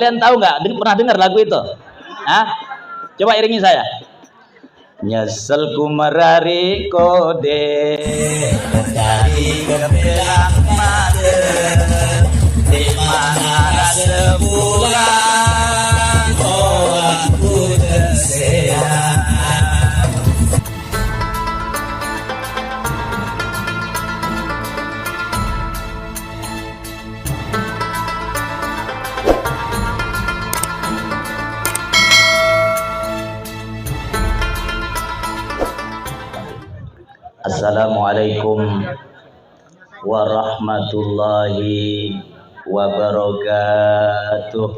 Kalian tahu nggak? Pernah dengar lagu itu? Hah? Coba iringi saya. Nyesel ku merari kode mencari kebelang made di mana sebulan aku tersehat. Assalamualaikum warahmatullahi wabarakatuh.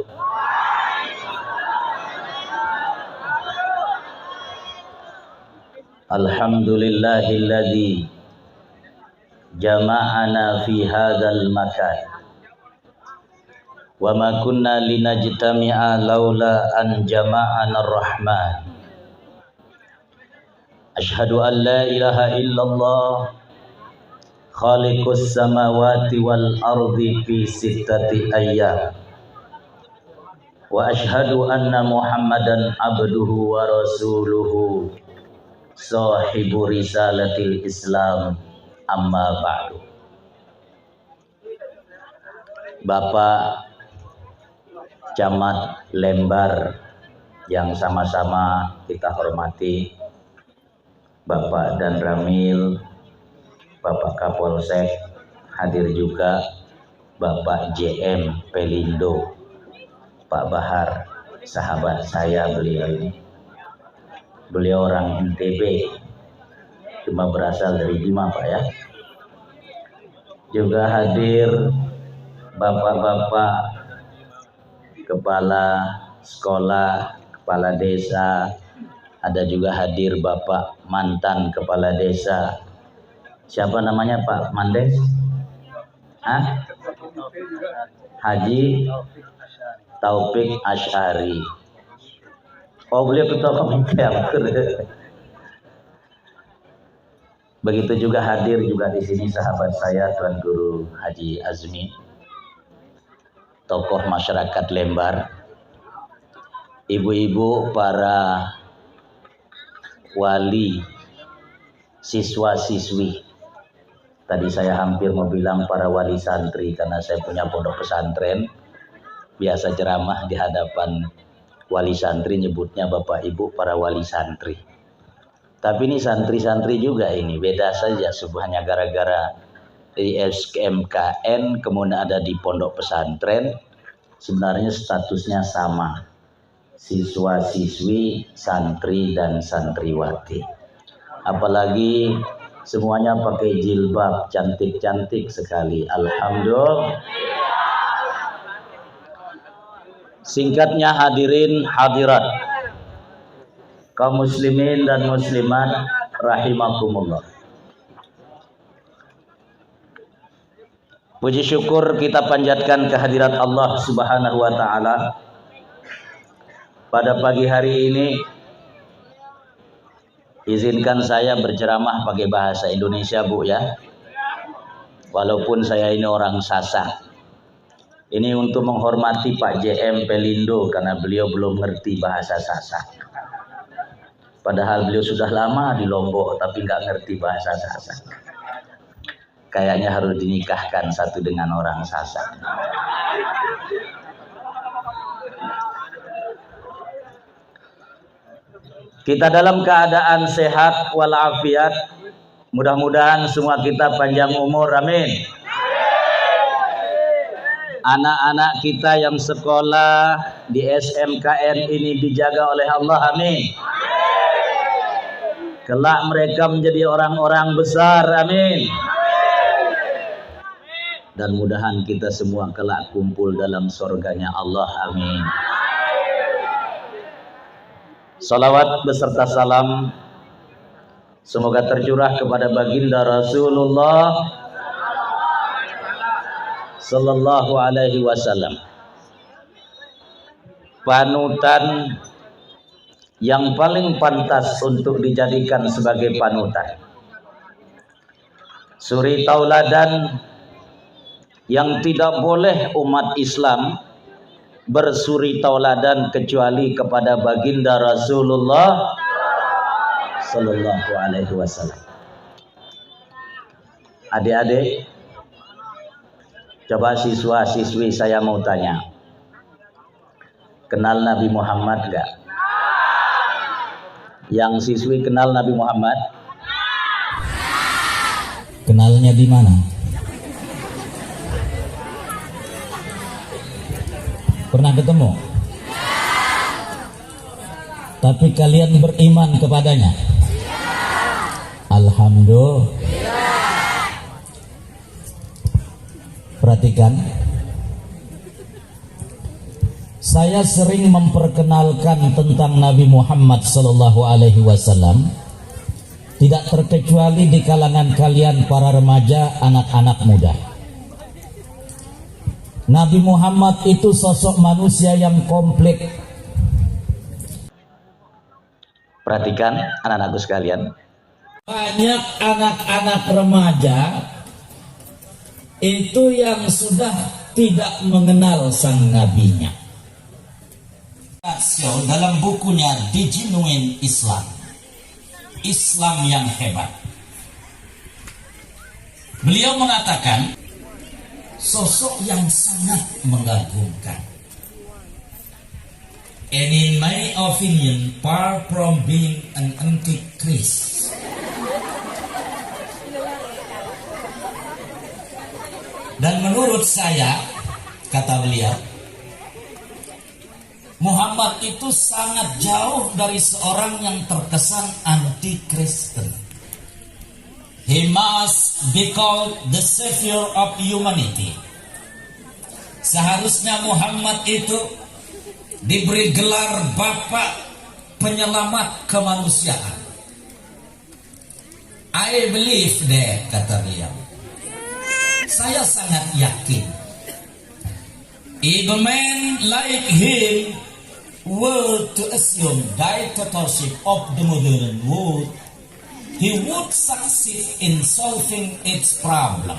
Alhamdulillahilladzi jama'ana fi hadzal makan wa ma kunna linajtami'a laula an jama'ana ar-rahman. Asyhadu an la ilaha illallah khaliqus samawati wal ardi fi sittati ayyam wa asyhadu anna muhammadan abduhu wa rasuluhu sahibu risalatil islam amma ba'du. Bapak Camat Lembar yang sama-sama kita hormati, Bapak Dan Ramil, Bapak Kapolsek, hadir juga Bapak JM Pelindo, Pak Bahar, sahabat saya beliau ini. Beliau orang NTB, cuma berasal dari Bima Pak ya. Juga hadir Bapak-bapak kepala sekolah, kepala desa. Ada juga hadir Bapak mantan kepala desa. Siapa namanya Pak Mandes? Hah? Haji Taufik Asy'ari. Oh, beliau ketua komite. Begitu juga hadir juga di sini sahabat saya Tuan Guru Haji Azmi, tokoh masyarakat Lembar, ibu-ibu para wali, siswa-siswi. Tadi saya hampir mau bilang para wali santri karena saya punya pondok pesantren. Biasa ceramah di hadapan wali santri nyebutnya Bapak Ibu para wali santri. Tapi ini santri-santri juga ini, beda saja hanya gara-gara di SMKN kemudian ada di pondok pesantren. Sebenarnya statusnya sama. Siswa-siswi, santri dan santriwati. Apalagi semuanya pakai jilbab, cantik-cantik sekali. Alhamdulillah. Singkatnya hadirin hadirat, kaum muslimin dan muslimat rahimakumullah. Puji syukur kita panjatkan kehadirat Allah Subhanahu wa taala. Pada pagi hari ini izinkan saya berceramah pakai bahasa Indonesia Bu ya. Walaupun saya ini orang Sasak. Ini untuk menghormati Pak JM Pelindo karena beliau belum ngerti bahasa Sasak. Padahal beliau sudah lama di Lombok tapi nggak ngerti bahasa Sasak. Kayaknya harus dinikahkan satu dengan orang Sasak. Kita dalam keadaan sehat walafiat. Mudah-mudahan semua kita panjang umur, amin. Anak-anak kita yang sekolah di SMKN ini dijaga oleh Allah, amin. Kelak mereka menjadi orang-orang besar, amin. Dan mudahan kita semua kelak kumpul dalam surganya Allah, amin. Salawat beserta salam semoga tercurah kepada baginda Rasulullah sallallahu alaihi wasallam, panutan yang paling pantas untuk dijadikan sebagai panutan, suri tauladan yang tidak boleh umat Islam bersuri tauladan kecuali kepada baginda Rasulullah Sallallahu Alaihi Wasallam. Adik-adik, coba siswa-siswi saya mau tanya, kenal Nabi Muhammad gak? Yang siswi kenal Nabi Muhammad? Kenalnya di mana? Pernah ketemu? Tapi kalian beriman kepadanya? Alhamdulillah. Perhatikan, saya sering memperkenalkan tentang Nabi Muhammad Sallallahu Alaihi Wasallam, tidak terkecuali di kalangan kalian para remaja, anak-anak muda. Nabi Muhammad itu sosok manusia yang komplit. Perhatikan anak-anakku sekalian, Banyak anak-anak remaja itu yang sudah tidak mengenal sang nabinya. Dalam bukunya The Genuine Islam, Islam yang hebat, beliau mengatakan sosok yang sangat mengagumkan. And in my opinion, far from being an antichrist. Dan menurut saya, kata beliau, Muhammad itu sangat jauh dari seorang yang terkesan anti-Kristen. He must be called the savior of humanity. Seharusnya Muhammad itu diberi gelar Bapak Penyelamat Kemanusiaan. I believe that, kata beliau. Saya sangat yakin, if a man like him were to assume dictatorship of the modern world, he would succeed in solving its problem.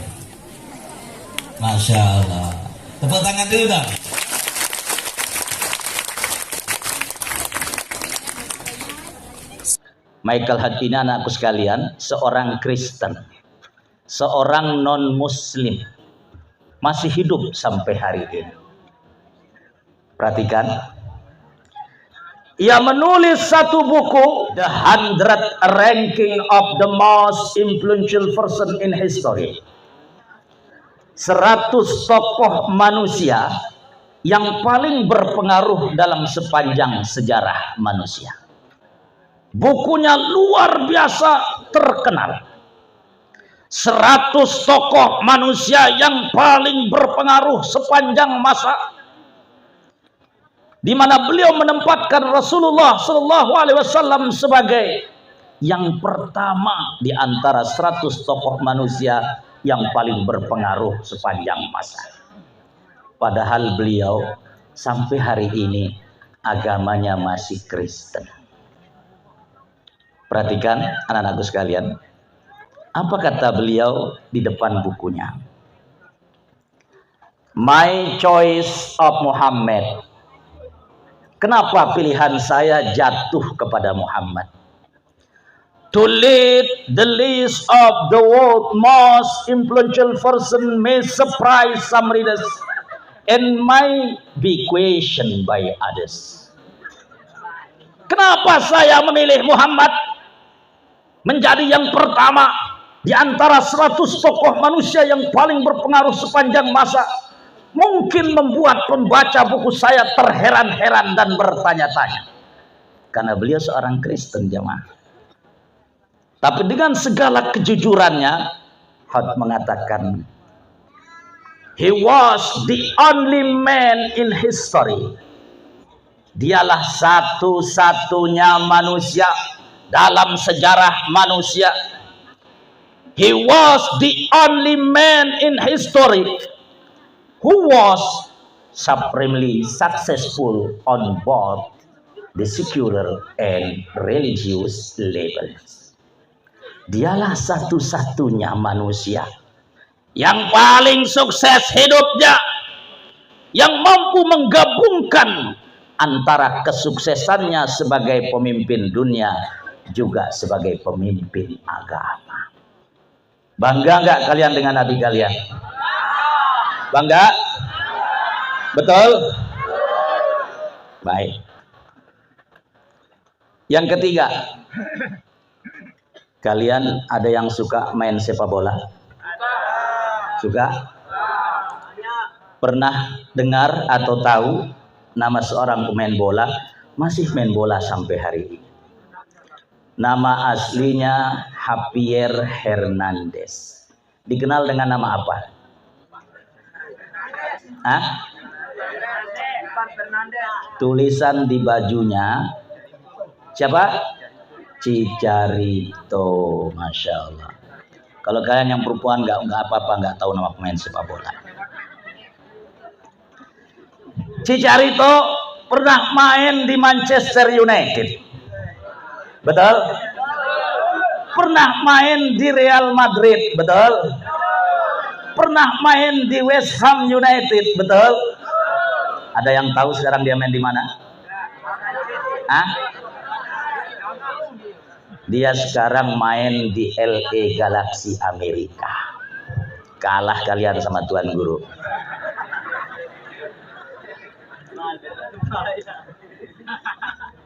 Masya Allah. Tepuk tangan dulu dong. Michael Hart ini anakku sekalian, seorang Kristen, seorang non-Muslim, masih hidup sampai hari ini. Perhatikan, ia menulis satu buku, The 100 Ranking of the Most Influential Person in History. 100 tokoh manusia yang paling berpengaruh dalam sepanjang sejarah manusia. Bukunya luar biasa terkenal. 100 tokoh manusia yang paling berpengaruh sepanjang masa, di mana beliau menempatkan Rasulullah Sallallahu Alaihi Wasallam sebagai yang pertama di antara 100 tokoh manusia yang paling berpengaruh sepanjang masa. Padahal beliau sampai hari ini agamanya masih Kristen. Perhatikan anak-anakku sekalian, apa kata beliau di depan bukunya? My choice of Muhammad. Kenapa pilihan saya jatuh kepada Muhammad? To lead the list of the world's most influential person may surprise some readers and might be questioned by others. Kenapa saya memilih Muhammad menjadi yang pertama di antara 100 tokoh manusia yang paling berpengaruh sepanjang masa? Mungkin membuat pembaca buku saya terheran-heran dan bertanya-tanya. Karena beliau seorang Kristen, jemaah. Tapi dengan segala kejujurannya, Hart mengatakan, he was the only man in history. Dialah satu-satunya manusia dalam sejarah manusia. He was the only man in history who was supremely successful on both the secular and religious levels. Dialah satu-satunya manusia yang paling sukses hidupnya, yang mampu menggabungkan menentukan antara kesuksesannya sebagai pemimpin dunia juga sebagai pemimpin agama. Bangga nggak kalian dengan nabi kalian? Bangga? Betul? Baik. Yang ketiga, kalian ada yang suka main sepak bola? Suka? Pernah dengar atau tahu nama seorang pemain bola? Masih main bola sampai hari ini. Nama aslinya Javier Hernandez. Dikenal dengan nama apa? Hah? Tulisan di bajunya siapa? Chicharito. Masya Allah. Kalau kalian yang perempuan nggak apa-apa, nggak tahu nama pemain sepak bola. Chicharito pernah main di Manchester United. Betul? Pernah main di Real Madrid. Betul? Pernah main di West Ham United. Betul? Ada yang tahu sekarang dia main di mana? Hah? Dia sekarang main di LA Galaxy Amerika. Kalah kalian sama Tuan Guru.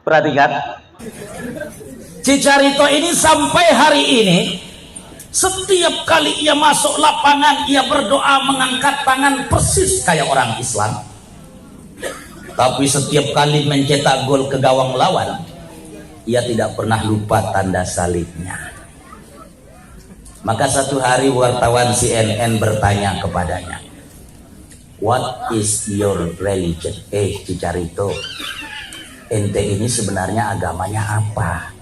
Perhatikan, Chicharito ini sampai hari ini setiap kali ia masuk lapangan ia berdoa mengangkat tangan persis kayak orang Islam. Tapi setiap kali mencetak gol ke gawang lawan, ia tidak pernah lupa tanda salibnya. Maka satu hari wartawan CNN bertanya kepadanya, "What is your religion?" Chicharito, ente ini sebenarnya agamanya apa?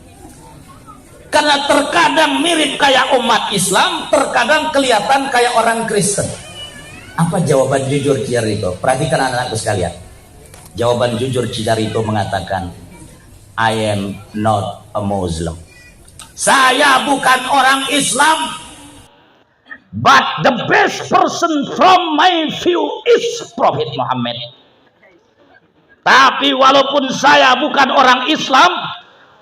Karena terkadang mirip kayak umat Islam, terkadang kelihatan kayak orang Kristen. Apa jawaban jujur Chicharito? Perhatikan anak-anakku sekalian. Jawaban jujur Chicharito mengatakan, "I am not a Muslim." Saya bukan orang Islam, but the best person from my view is Prophet Muhammad. Tapi walaupun saya bukan orang Islam,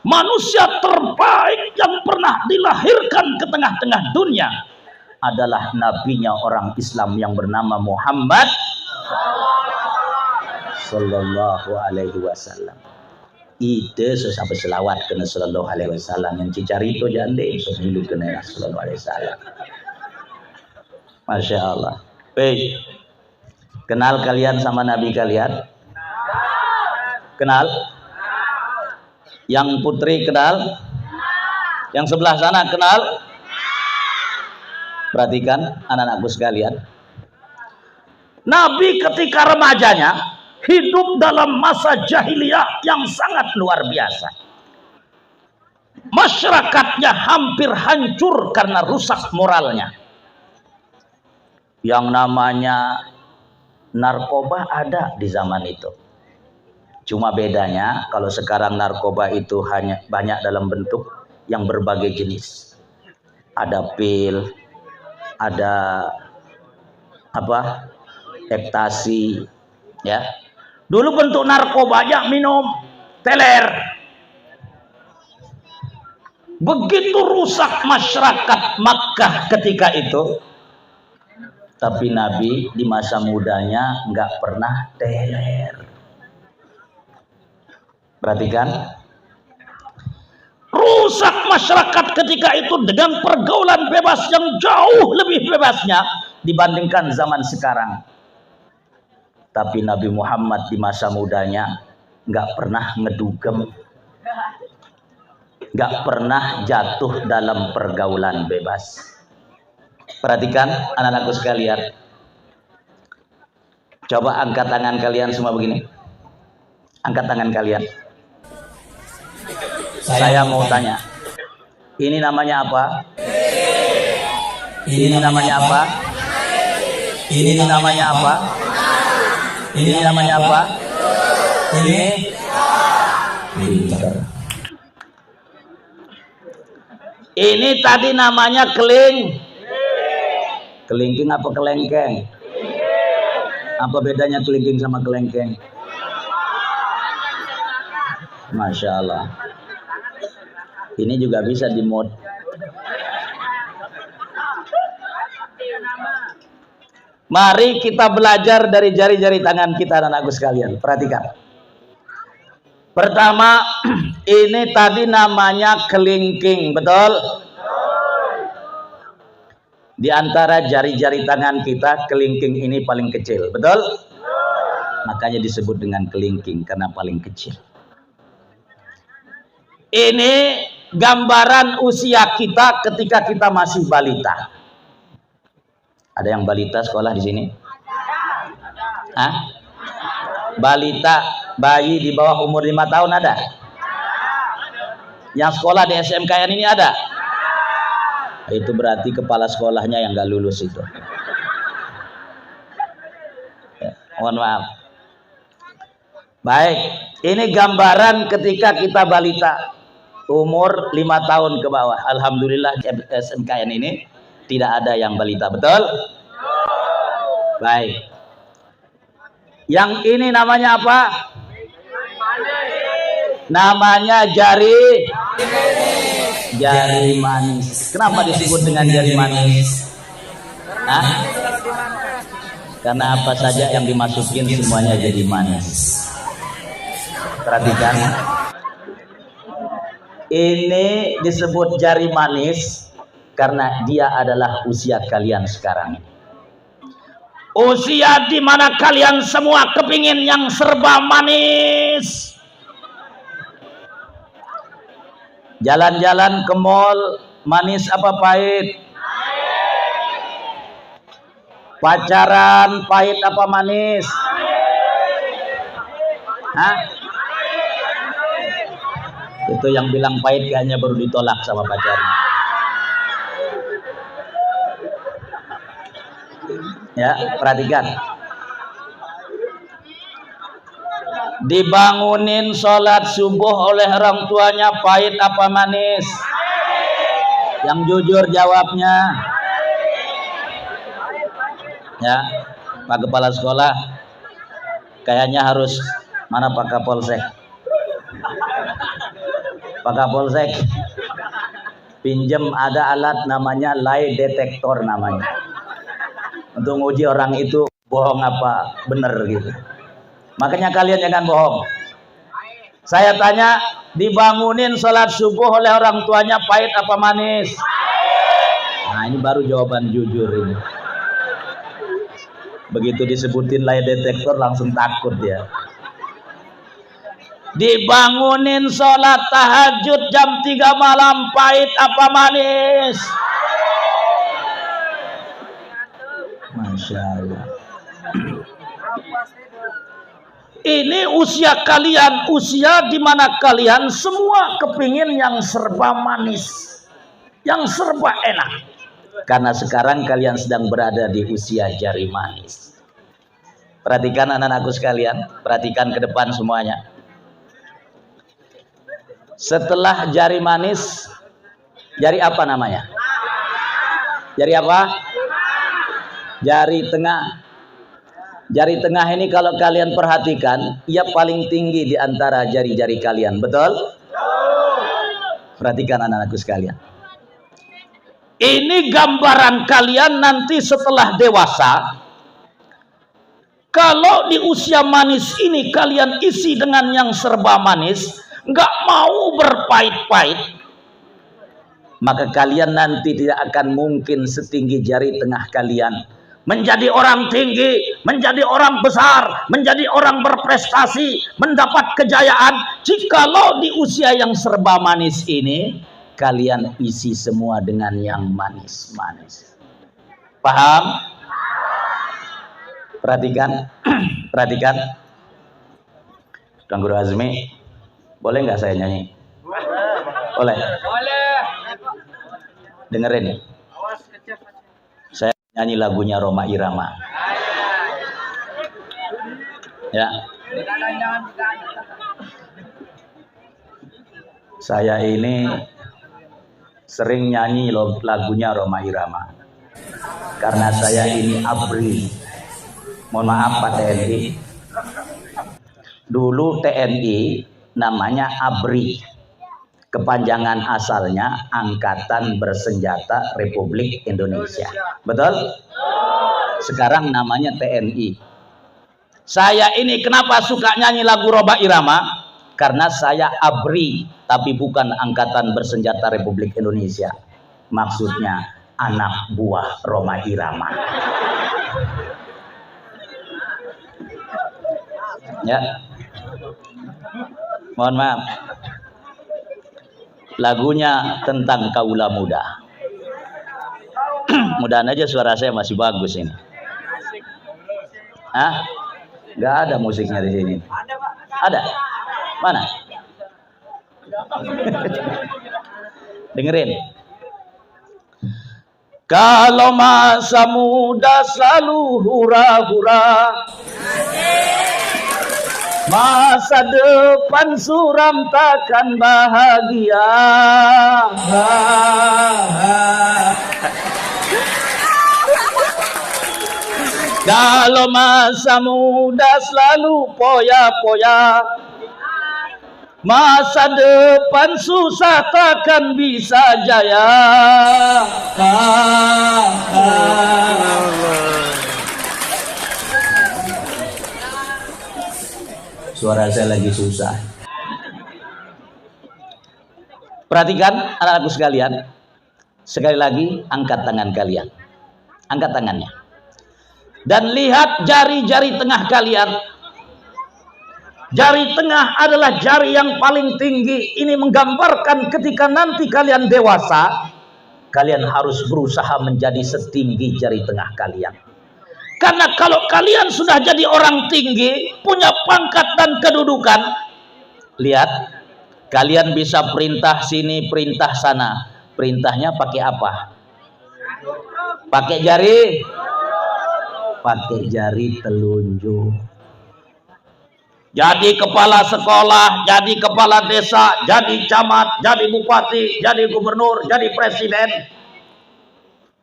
manusia terbaik yang pernah dilahirkan ke tengah-tengah dunia adalah nabinya orang Islam yang bernama Muhammad Sallallahu Alaihi Wasallam. Ide sampai selawat kena Sallallahu Alaihi Wasallam yang Chicharito jande semilu kena Sallallahu Alaihi Wasallam. Masya Allah. Kenal kalian sama nabi kalian? Kenal? Yang putri kenal? Yang sebelah sana kenal? Perhatikan anak-anakku sekalian. Nabi ketika remajanya hidup dalam masa jahiliyah yang sangat luar biasa. Masyarakatnya hampir hancur karena rusak moralnya. Yang namanya narkoba ada di zaman itu. Cuma bedanya kalau sekarang narkoba itu hanya banyak dalam bentuk yang berbagai jenis. Ada pil, ada apa? Ekstasi, ya. Dulu bentuk narkobanya minum teler. Begitu rusak masyarakat Makkah ketika itu. Tapi Nabi di masa mudanya nggak pernah teler. Perhatikan, rusak masyarakat ketika itu dengan pergaulan bebas yang jauh lebih bebasnya dibandingkan zaman sekarang. Tapi Nabi Muhammad di masa mudanya nggak pernah ngedugem, nggak pernah jatuh dalam pergaulan bebas. Perhatikan anak-anakku sekalian. Coba angkat tangan kalian semua begini. Angkat tangan kalian. Saya mau tanya. Ini namanya apa? Ini namanya apa? Ini namanya apa? Ini namanya apa? Ini pintar. Ini tadi namanya keling. Kelingking apa kelengkeng? Apa bedanya kelingking sama kelengkeng? Masya Allah. Ini juga bisa di mod. Mari kita belajar dari jari-jari tangan kita, anak-anakku sekalian. Perhatikan. Pertama, ini tadi namanya kelingking, betul? Di antara jari-jari tangan kita, kelingking ini paling kecil, betul? Makanya disebut dengan kelingking karena paling kecil. Ini gambaran usia kita ketika kita masih balita. Ada yang balita sekolah di sini? Hah? Balita, bayi di bawah umur 5 tahun ada? Yang sekolah di SMKN ini ada? Itu berarti kepala sekolahnya yang gak lulus itu. Ya, mohon maaf. Baik, ini gambaran ketika kita balita umur 5 tahun ke bawah. Alhamdulillah SMKN ini tidak ada yang balita, betul? Baik. Yang ini namanya apa? Namanya jari manis. Kenapa disebut dengan jari manis? Hah? Karena apa saja yang dimasukin semuanya jadi manis. Perhatikan. Ini disebut jari manis karena dia adalah usia kalian sekarang. Usia di mana kalian semua kepingin yang serba manis. Jalan-jalan ke mall, manis apa pahit? Pacaran, pahit apa manis? Hah? Itu yang bilang pahit kayaknya baru ditolak sama pacarnya. Ya, perhatikan. Dibangunin sholat subuh oleh orang tuanya pahit apa manis? Yang jujur jawabnya. Ya, Pak Kepala Sekolah kayaknya harus, mana Pak Kapolsek? Pak Kapolsek, pinjem ada alat namanya lie detector namanya. Untuk nguji orang itu bohong apa bener gitu. Makanya kalian jangan bohong. Saya tanya, dibangunin sholat subuh oleh orang tuanya pahit apa manis? Nah, ini baru jawaban jujur ini. Begitu disebutin lie detector langsung takut dia. Dibangunin sholat tahajud jam 3 malam pahit apa manis? Masya Allah. Ini usia kalian, usia di mana kalian semua kepingin yang serba manis, yang serba enak. Karena sekarang kalian sedang berada di usia jari manis. Perhatikan anak-anakku sekalian, perhatikan ke depan semuanya. Setelah jari manis, jari apa namanya? Jari apa? Jari tengah. Jari tengah ini kalau kalian perhatikan, ia paling tinggi di antara jari-jari kalian, betul? Perhatikan anak-anakku sekalian. Ini gambaran kalian nanti setelah dewasa. Kalau di usia manis ini kalian isi dengan yang serba manis, nggak mau berpahit-pahit, maka kalian nanti tidak akan mungkin setinggi jari tengah kalian. Menjadi orang tinggi, menjadi orang besar, menjadi orang berprestasi, mendapat kejayaan, jikalau di usia yang serba manis ini kalian isi semua dengan yang manis-manis. Paham? Perhatikan, perhatikan. Tuan Guru Azmi, boleh nggak saya nyanyi? Boleh. Dengerin nih. Saya nyanyi lagunya Rhoma Irama. Ya. Saya ini sering nyanyi lagunya Rhoma Irama. Karena saya ini ABRI. Mohon maaf Pak TNI. Dulu TNI namanya ABRI. Kepanjangan asalnya Angkatan Bersenjata Republik Indonesia. Betul? Sekarang namanya TNI. Saya ini kenapa suka nyanyi lagu Roba Irama? Karena saya ABRI, tapi bukan Angkatan Bersenjata Republik Indonesia. Maksudnya anak buah Roma Irama. Ya, mohon maaf. Lagunya tentang kaula muda. Mudahan aja suara saya masih bagus ini. Hah? Gak ada musiknya di sini. Ada? Mana? Dengerin. Kalau masa muda selalu hura-hura, masa depan suram takkan bahagia. Kalau masa muda selalu poya-poya, masa depan susah takkan bisa jaya. Suara saya lagi susah. Perhatikan anak-anakku sekalian. Sekali lagi angkat tangan kalian. Angkat tangannya. Dan lihat jari-jari tengah kalian. Jari tengah adalah jari yang paling tinggi. Ini menggambarkan ketika nanti kalian dewasa, kalian harus berusaha menjadi setinggi jari tengah kalian. Karena kalau kalian sudah jadi orang tinggi, punya pangkat dan kedudukan, lihat, kalian bisa perintah sini, perintah sana. Perintahnya pakai apa? Pakai jari? Pakai jari telunjuk. Jadi kepala sekolah, jadi kepala desa, jadi camat, jadi bupati, jadi gubernur, jadi presiden.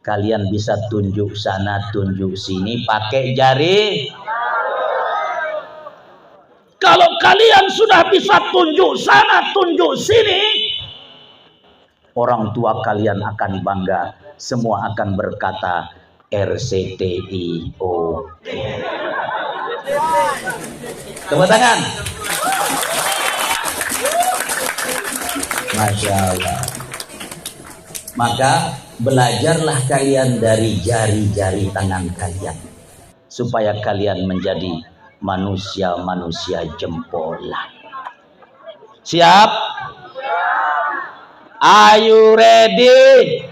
Kalian bisa tunjuk sana, tunjuk sini pakai jari. Kalau kalian sudah bisa tunjuk sana, tunjuk sini, orang tua kalian akan bangga. Semua akan berkata RCTI. Tepuk tangan. Masya Allah. Maka belajarlah kalian dari jari-jari tangan kalian, supaya kalian menjadi manusia-manusia jempolan. Siap? Are you ready?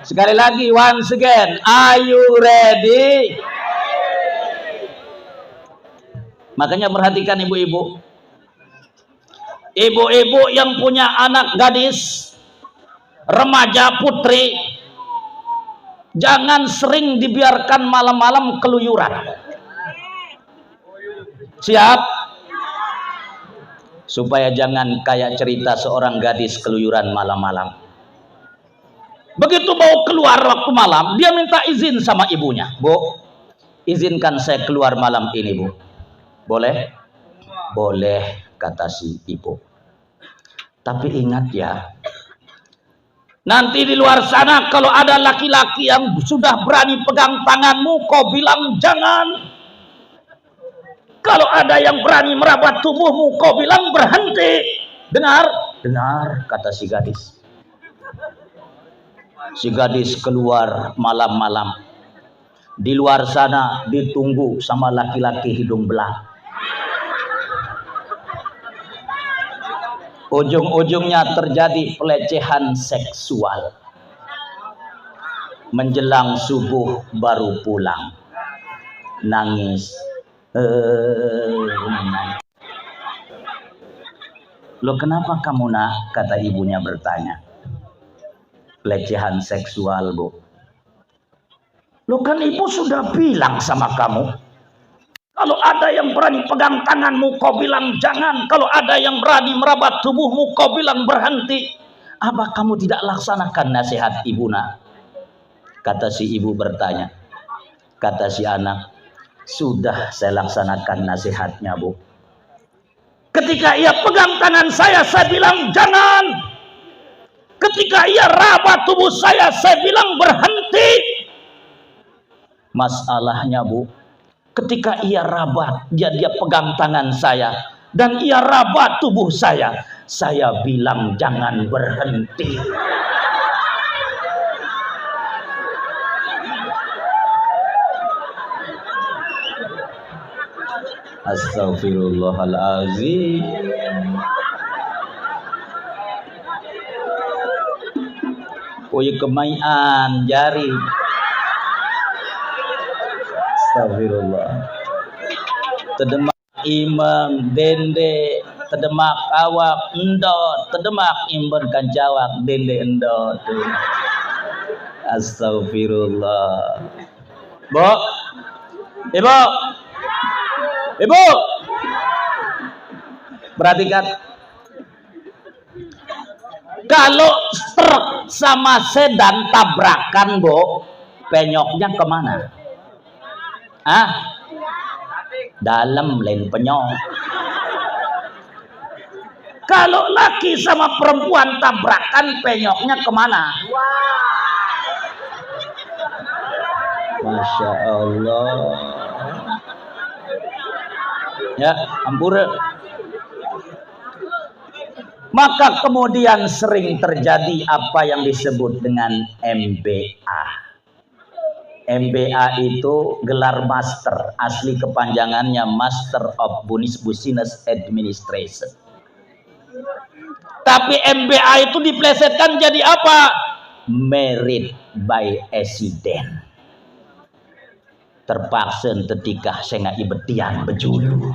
Sekali lagi, once again, are you ready? Makanya perhatikan ibu-ibu. Ibu-ibu yang punya anak gadis, remaja putri, jangan sering dibiarkan malam-malam keluyuran. Siap? Supaya jangan kayak cerita seorang gadis keluyuran malam-malam. Begitu mau keluar waktu malam, dia minta izin sama ibunya. Bu, izinkan saya keluar malam ini, Bu. Boleh? Boleh, kata si ibu. Tapi ingat ya, nanti di luar sana kalau ada laki-laki yang sudah berani pegang tanganmu, kau bilang jangan. Kalau ada yang berani merabat tubuhmu, kau bilang berhenti. Dengar? Dengar, kata si gadis. Si gadis keluar malam-malam. Di luar sana ditunggu sama laki-laki hidung belang. Ujung-ujungnya terjadi pelecehan seksual. Menjelang subuh baru pulang. Nangis. Loh, kenapa kamu nak? Kata ibunya bertanya. Pelecehan seksual, Bu. Loh, kan ibu sudah bilang sama kamu, kalau ada yang berani pegang tanganmu, kau bilang jangan. Kalau ada yang berani merabat tubuhmu, kau bilang berhenti. Apa kamu tidak laksanakan nasihat ibu, nak? Kata si ibu bertanya. Kata si anak, sudah saya laksanakan nasihatnya, Bu. Ketika ia pegang tangan saya bilang jangan. Ketika ia raba tubuh saya bilang berhenti. Masalahnya Bu, ketika ia raba, dia pegang tangan saya dan ia raba tubuh saya bilang jangan berhenti. Astaghfirullahalazim. Koye kemaian jari. Astagfirullah. Tedemak imam dende, tedemak awak endot, tedemak imben kancawak dende endot. Astagfirullah. Bu, Ibu, Ibu, perhatikan. Kalau truk sama sedan tabrakan, Bu, penyoknya kemana? Dalam lain penyok. Kalau laki sama perempuan tabrakan, penyoknya kemana? Masya Allah. Ya, ampura. Maka kemudian sering terjadi apa yang disebut dengan MBA. MBA itu gelar master, asli kepanjangannya Master of Business Administration. Tapi MBA itu diplesetkan jadi apa? Merit by accident. Terpaksa ketika saya nggak ibetian bejulu.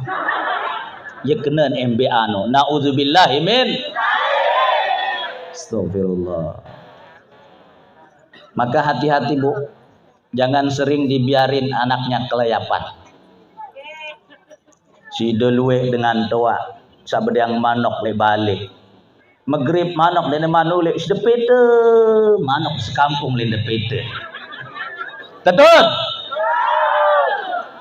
Ya kena MBA no. Nauzubillahi min. Astagfirullah. Maka hati-hati Bu. Jangan sering dibiarin anaknya kelayapan. Si deluwe dengan toa. Sabda yang manok le balik. Maghrib manok dan manule sedepete. Manok sekampung le depete. Betul?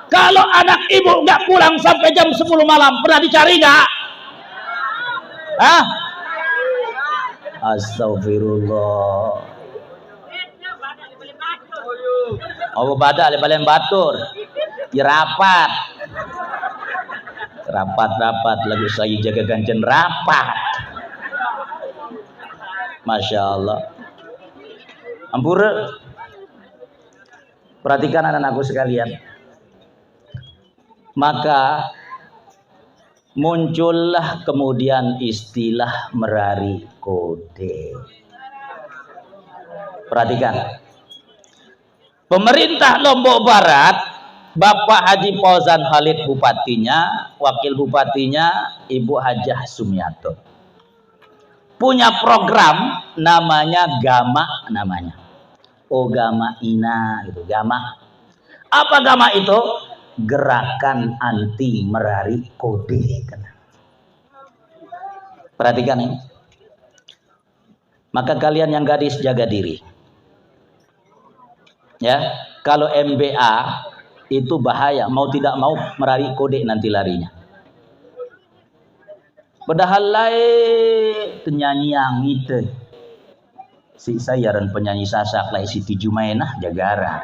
Kalau anak ibu nggak pulang sampai jam 10 malam, pernah dicari nggak? Astagfirullah. Oh badak le balen batur. Rapat. Rapat lagu saya jaga ganjen rapat. Masya Allah. Ampura. Perhatikan anak-anakku sekalian. Maka muncullah kemudian istilah merari kode. Perhatikan. Pemerintah Lombok Barat, Bapak Haji Fauzan Khalid bupatinya, wakil bupatinya Ibu Hajah Sumiato. Punya program namanya Gama namanya. Oh Gama Ina gitu, Gama. Apa Gama itu? Gerakan anti merari kode. Perhatikan ini. Maka kalian yang gadis jaga diri. Ya, kalau MBA itu bahaya, mau tidak mau merari kode nanti larinya. Padahal lain penyanyi yang itu. Si saya dan penyanyi sasak lai Siti Jumainah Jagara.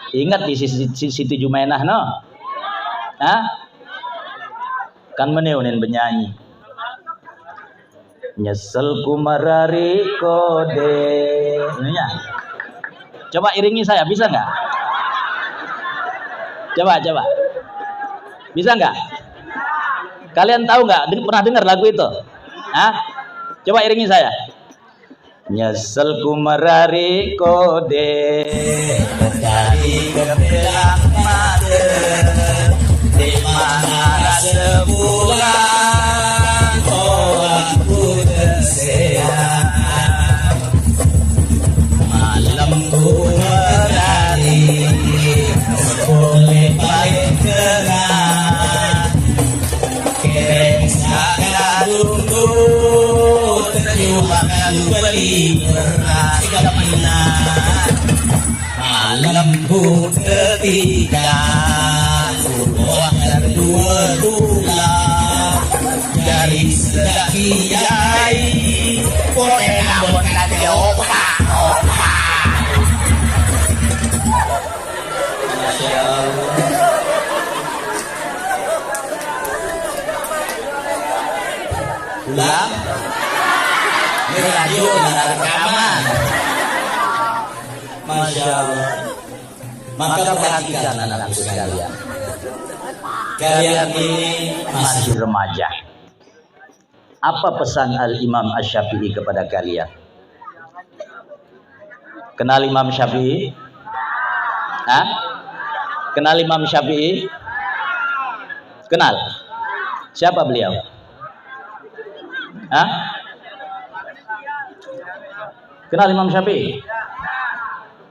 Ingat di Siti Jumainah no? Kan meneunin penyanyi. Nyesel ku merari kode. Ininya. Coba iringi saya, bisa nggak? Coba. Bisa nggak? Kalian tahu nggak? Pernah dengar lagu itu? Coba iringi saya. Nyesel ku merari kode mencari kebelang mata di mana sebulan aku tersehat malam ku merari boleh baik tengah kereng sakadunggu terjumahkan beli berat tiga mainan malamku ketika Wah dua tulang dari sedak kiai boleh namun nanti opa. Masya Allah. Ulang. Ini radio dan rekaman. Masya Allah. Maka perhatikan anak-anak sekalian. Kalian ini masih remaja. Apa pesan Al-Imam Asy-Syafi'i kepada kalian? Kenal Imam Syafi'i? Hah? Kenal Imam Syafi'i? Kenal? Siapa beliau? Hah? Kenal Imam Syafi'i?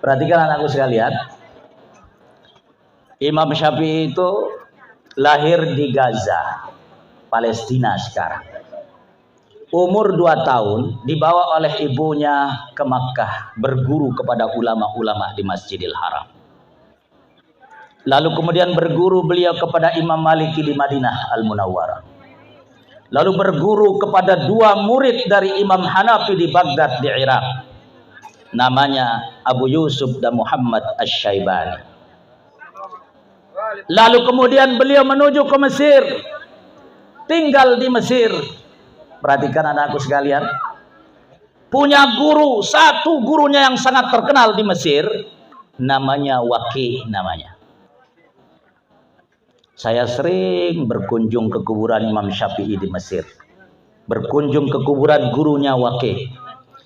Perhatikan anakku sekalian. Imam Syafi'i itu lahir di Gaza, Palestina sekarang. Umur 2 tahun dibawa oleh ibunya ke Makkah berguru kepada ulama-ulama di Masjidil Haram. Lalu kemudian berguru beliau kepada Imam Maliki di Madinah Al-Munawwarah. Lalu berguru kepada 2 murid dari Imam Hanafi di Baghdad di Irak. Namanya Abu Yusuf dan Muhammad Asy-Syaibani. Lalu kemudian beliau menuju ke Mesir. Tinggal di Mesir. Perhatikan anakku sekalian. Punya guru, satu gurunya yang sangat terkenal di Mesir. Namanya Waqi namanya. Saya sering berkunjung ke kuburan Imam Syafi'i di Mesir. Berkunjung ke kuburan gurunya Waqi.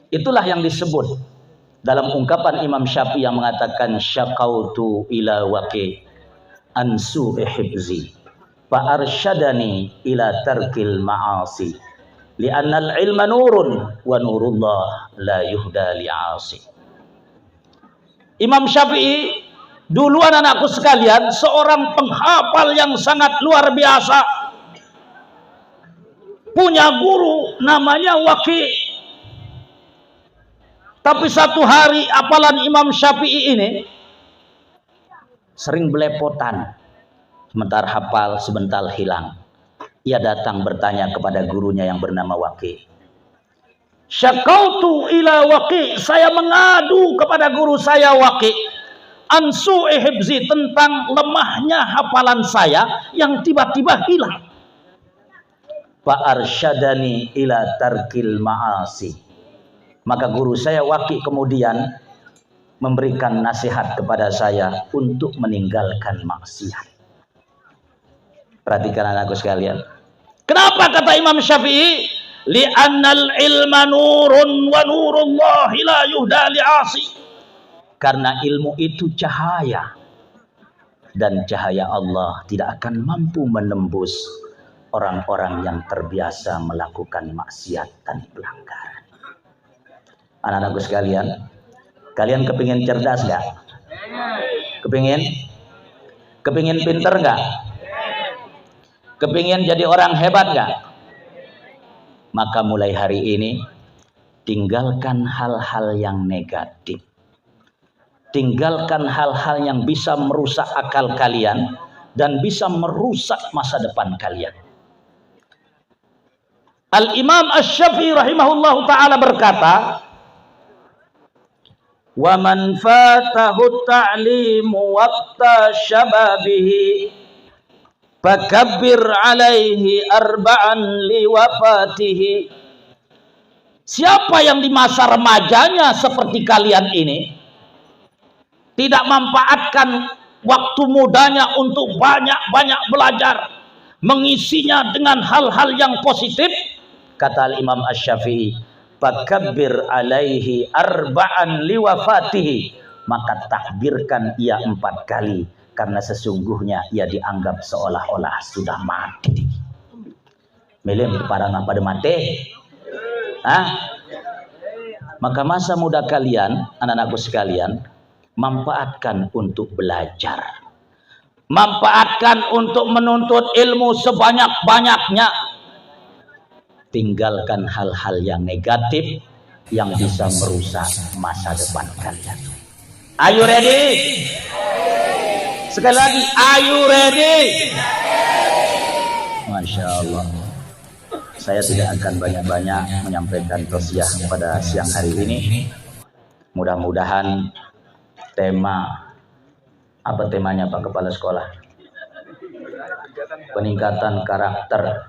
Itulah yang disebut dalam ungkapan Imam Syafi'i yang mengatakan syaqautu ila Waqi an su'i hifzi fa arsyadani ila tarkil ma'asi li'anna al-ilma nurun wa nurullah la yuhda li'asi. Imam Syafi'i duluan anakku sekalian seorang penghafal yang sangat luar biasa. Punya guru namanya Waqi. Tapi satu hari hafalan Imam Syafi'i ini sering belepotan. Sebentar hafal, sebentar hilang. Ia datang bertanya kepada gurunya yang bernama Waqi. Syaqautu ila Waqi, saya mengadu kepada guru saya Waqi. Ansu ihibzi, tentang lemahnya hafalan saya yang tiba-tiba hilang. Fa arsyadani ila tarkil ma'asi. Maka guru saya Waqi kemudian memberikan nasihat kepada saya untuk meninggalkan maksiat. Perhatikan anakku sekalian. Kenapa kata Imam Syafi'i? Li'annal ilma nurun wa nurullahi la yuhda li'asi. Karena ilmu itu cahaya. Dan cahaya Allah tidak akan mampu menembus orang-orang yang terbiasa melakukan maksiat dan pelanggaran. Anak-anakku sekalian, kalian kepingin cerdas nggak? Kepingin? Kepingin pinter nggak? Kepingin jadi orang hebat nggak? Maka mulai hari ini tinggalkan hal-hal yang negatif. Tinggalkan hal-hal yang bisa merusak akal kalian dan bisa merusak masa depan kalian. Al-Imam Asy-Syafi'i rahimahullahu ta'ala berkata, wa man fatahu ta'limu waqta syababihi fakabbir alaihi arba'an liwafatihi. Siapa yang di masa remajanya seperti kalian ini tidak memanfaatkan waktu mudanya untuk banyak-banyak belajar, mengisinya dengan hal-hal yang positif, kata Imam Asy-Syafi'i, fakabbir alaihi arba'an liwafatihi, maka takbirkan ia 4 kali karena sesungguhnya ia dianggap seolah-olah sudah mati. Melim parang pada mati. Maka masa muda kalian, anak-anakku sekalian, manfaatkan untuk belajar, manfaatkan untuk menuntut ilmu sebanyak-banyaknya. Tinggalkan hal-hal yang negatif yang bisa merusak masa depan kalian. Are you ready? Sekali lagi, are you ready? Masya Allah. Saya tidak akan banyak-banyak menyampaikan tausiah pada siang hari ini. Mudah-mudahan apa temanya Pak Kepala Sekolah? Peningkatan karakter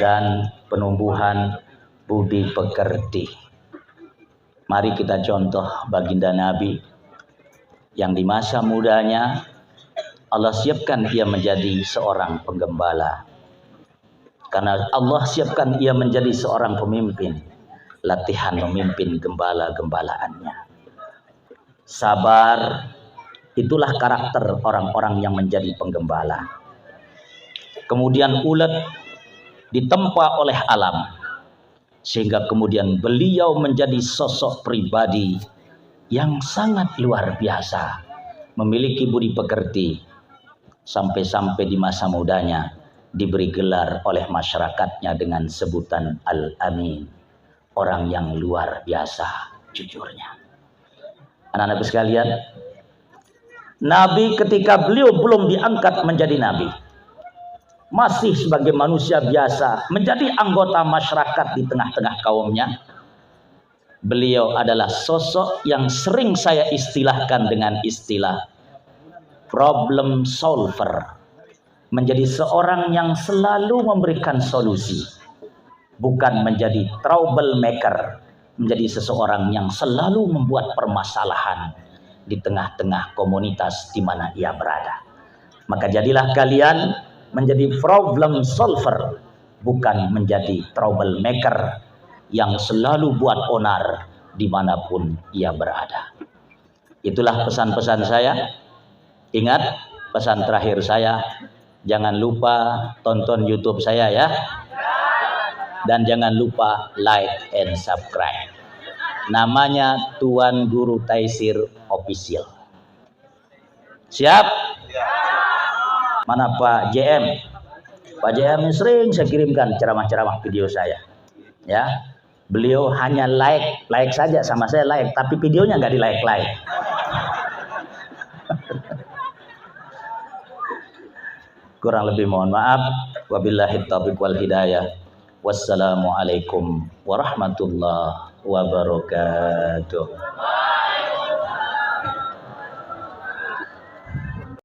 dan penumbuhan budi pekerti. Mari kita contoh baginda Nabi yang di masa mudanya Allah siapkan ia menjadi seorang penggembala. Karena Allah siapkan ia menjadi seorang pemimpin, latihan memimpin gembala-gembalaannya. Sabar, itulah karakter orang-orang yang menjadi penggembala. Kemudian ulet ditempa oleh alam, sehingga kemudian beliau menjadi sosok pribadi yang sangat luar biasa, memiliki budi pekerti, sampai-sampai di masa mudanya diberi gelar oleh masyarakatnya dengan sebutan Al-Amin, orang yang luar biasa jujurnya. Anak-anak sekalian, Nabi ketika beliau belum diangkat menjadi Nabi, masih sebagai manusia biasa, menjadi anggota masyarakat di tengah-tengah kaumnya, beliau adalah sosok yang sering saya istilahkan dengan istilah problem solver. Menjadi seorang yang selalu memberikan solusi, bukan menjadi troublemaker, menjadi seseorang yang selalu membuat permasalahan di tengah-tengah komunitas di mana ia berada. Maka jadilah kalian menjadi problem solver, bukan menjadi troublemaker yang selalu buat onar dimanapun ia berada. Itulah pesan-pesan saya. Ingat, pesan terakhir saya, jangan lupa tonton YouTube saya ya. Dan jangan lupa like and subscribe. Namanya Tuan Guru Taisir Official. Siap? Mana Pak JM? Pak JM ini sering saya kirimkan ceramah-ceramah video saya. Ya, beliau hanya like saja, sama saya like, tapi videonya nggak di like. Kurang lebih mohon maaf. Wabillahi taufiq wal hidayah. Wassalamualaikum warahmatullahi wabarakatuh.